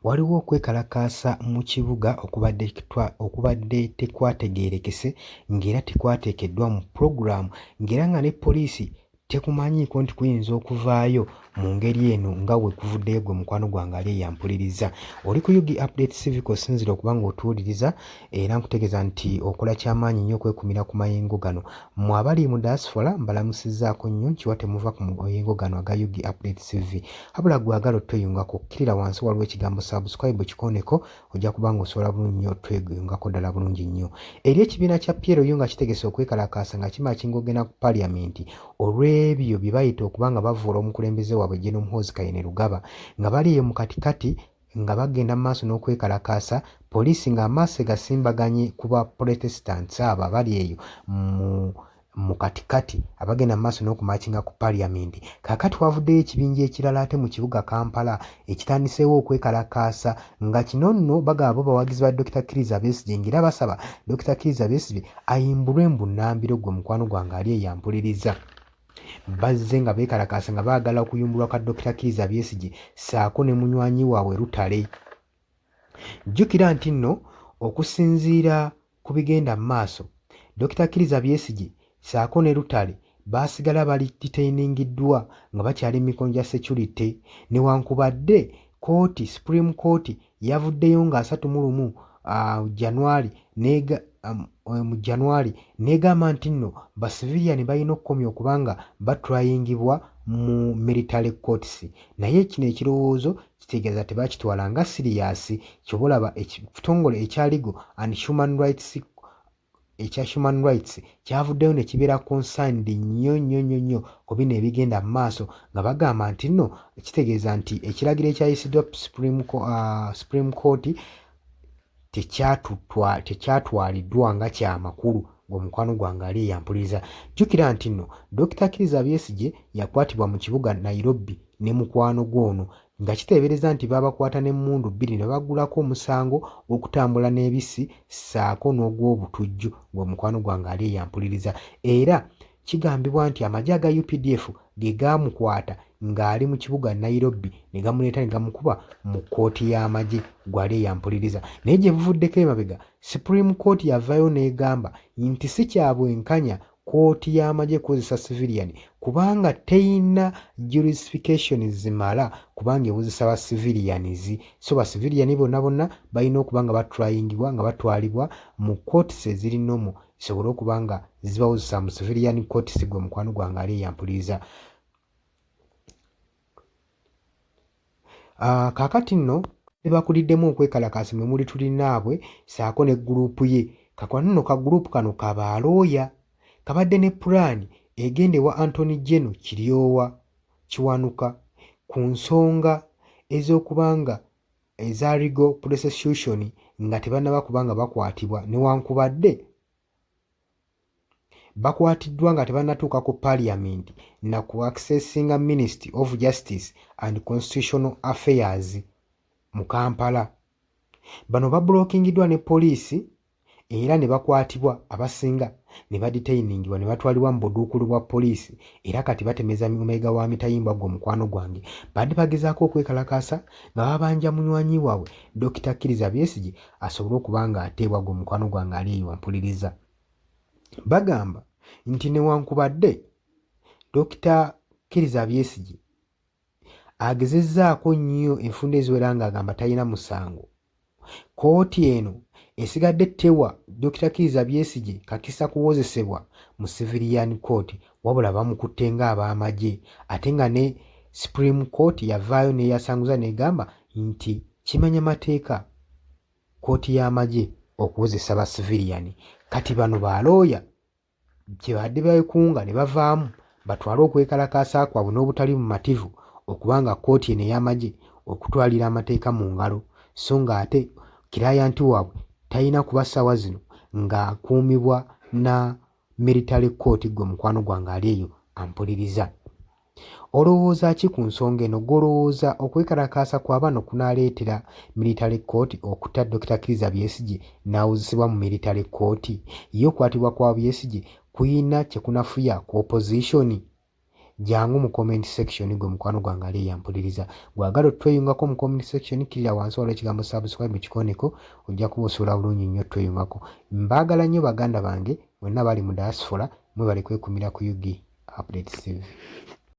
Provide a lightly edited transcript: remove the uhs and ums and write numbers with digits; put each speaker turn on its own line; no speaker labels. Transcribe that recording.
Waliwo okwekalakaasa mu kibuga okubadde tekwategeerekese ng'era tekwateekeddwa mu pulogulaamu ng'era nga ne poliisi tekumanyiiko nti kuyinza okuvaayo mu ngeri eno nga bwe kuvuddeyo gwe mukwano gwange ali eyampuliriza. Oli ku UG Update Civic osinzira okuba ng'otuwuliriza era nkutegeeza nti okola kyamaanyi nnyo okwekumira ku mayengo gano. Mmwe abali mu diaspora mbalamusizzaako nnyo nkiwa temuva ku mayengo gano aga UG Update Civic. Habula gwagala otweyungako kkirira wansi waliwo ekigambo subscribe kikoneko ojja kuba ng'osobola bulungi nnyo tweyungako ddala bulungi nnyo. Eri ekibiina kya PLO nga kitegese okwekalakaasa nga kimala kingogena ku paliamenti olw'ebyo bye bayita okuba nga bavuula omukulembeze waabwe General Muhoozi Kainerugaba nga bali eyo mu katikati nga bagenda mu maaso n'okwekalakaasa, poliisi ng'amaaso egasimbaganye ku ba protestants abo abali eyo mu katikati abagenda mu maaso n'okumakinga ku paliamenti. Kaakati wavuddeyo ekibinja ekirala ate mu kibuga Kampala ekitandiseewo okwekalakaasa nga kino nno bagaba bawagizi ba Dr. Kizza Besigye ng'era basaba Dr. Kizza Besigye ayimbulwe mu bunnambiro gwe mukwano gwange ali eyampuliriza. Bazze nga beekalakaasa nga baagala okuyimbulwa kwa Dr. Kizza Besigye ssaako ne munywanyi waabwe Lutale. Jjukira nti nno okusinziira ku bigenda mu maaso Dr. Kizza Besigye ssaako ne Lutale baasigala bali detainingiddwa nga bakyali mu mikono gya security newankubadde kooti Supreme Court yavuddeyo nga 31 January n'egamba nti nno basiviliani balina okukomya okuba nga batrayingibwa mu military courts. Naye kino ekirowoozo kitegeeza tebakitwala nga siriyasi kyobalaba ekitongole ekya Legal and Human Rights ekya Human Rights kyavuddeyo ne kibeera concerned nnyo ku bino ebigenda mu maaso nga bagamba nti nno kitegeeza nti ekiragiro ekyayisiddwa Supreme Court tekyatwaliddwa nga kyamakulu ng'omukwano gwange ali eyampuliriza. Jjukira nti nno Dr. Kizza Besigye yakwatibwa mu kibuga Nairobi ne mukwano gw'ono nga kiteebereza nti baabakwata n'emmundu 2 ne baggulako omusango gw'okutambula n'ebisi ssaako n'ogw'obutujju ng'omukwano gwange ali eyampuliriza. Era kigambibwa nti amagye aga UPDF ge gaamukwata ng'ali mu kibuga Nairobi ne gamuleeta ne gamukuba mu kkooti y'amagye gwali eyampuliriza. Naye gye buvuddeko emabega Supreme Court yavaayo n'egamba nti si kya bwenkanya kkooti y'amagye kukozesa civilian kubanga teyina jurisdiction zimala kubanga ebuzisa ba civilians. So ba civilian bonna balina okuba nga batrayingibwa nga batwalibwa mu courts eziri nomo zisobole okuba nga zibawuzisa mu civilian courts gwe mukwano gwange ali eyampuliriza. Kaakati nno tebakuliddemu okwekalakaasa mwe muli tulinaabwe ssaako ne guruupu ye. Kakwano nno ka guruupu kano kabaalooya kabadde ne pulaani egenda ewa Anthony General Kiryowa Kiwanuka ku nsonga ez'okuba nga eza legal prosecution nga tebannaba kuba nga bakwatibwa newankubadde bakwatiddwa nga tebannatuuka ku Parliament na ku accessinga Ministry of Justice and Constitutional Affairs mu Kampala. Bano babulookingiddwa ne poliisi era ne bakwatibwa abasinga ne badetainingibwa ne batwalibwa mu buduukulu bwa poliisi era kati batemeza omega wa mitayimbwa gwe mukwano gwange. Badde bagezaako okwekalakaasa nga babanja munywanyi waabwe Dr. Kizza Besigye asobole okuba nga ateebwa gwe mukwano gwange ali eyo ampuliriza. Bagamba nti newankubadde Dr. Kizza Besigye agezezzaako nnyo enfunda eziwera ng'agamba talina musango, kooti eno esigadde tewa Dr. Kizza Besigye kakisa kuwozesebwa mu civilian court wabula bamukutte ng'ab'amagye ate nga ne Supreme Court yavaayo neyasanguza negamba nti kimanya mateeka kooti y'amagye okuwozesa ba civilian. Kati bano balooya kye badde beekunga ne bavaamu batwale okwekalakaasa kwabwe n'obutali bumativu okubanga kooti eno ey'amagye okutwalira amateeka mu ngalo so nga ate kirayanti waabwe talina kuba ssaawa zino ng'akuumibwa na military court gwe mukwano gwange ali eyo ampuliriza. Olowooza ki ku nsonga eno? Golowooza okwekalakaasa kwa bano kunaaleetera military court okutta Dr. Kizza Besigye n'awuzisibwa mu military court? Ye okwatibwa kwa Besigye kuyina kye kunafuya ku opposition? jangu mu comment section gwe mukwano gwange ali yampuliriza gwagala otweyungako mu comment section kirira wansi waliwo ekigambo subscribe kikoneko ojja kuba osula bulungi nnyo tweyungako. Mbaagala nnyo baganda bange mwenna bali mu diaspora mwebale kwekumira ku Yugi Updates TV.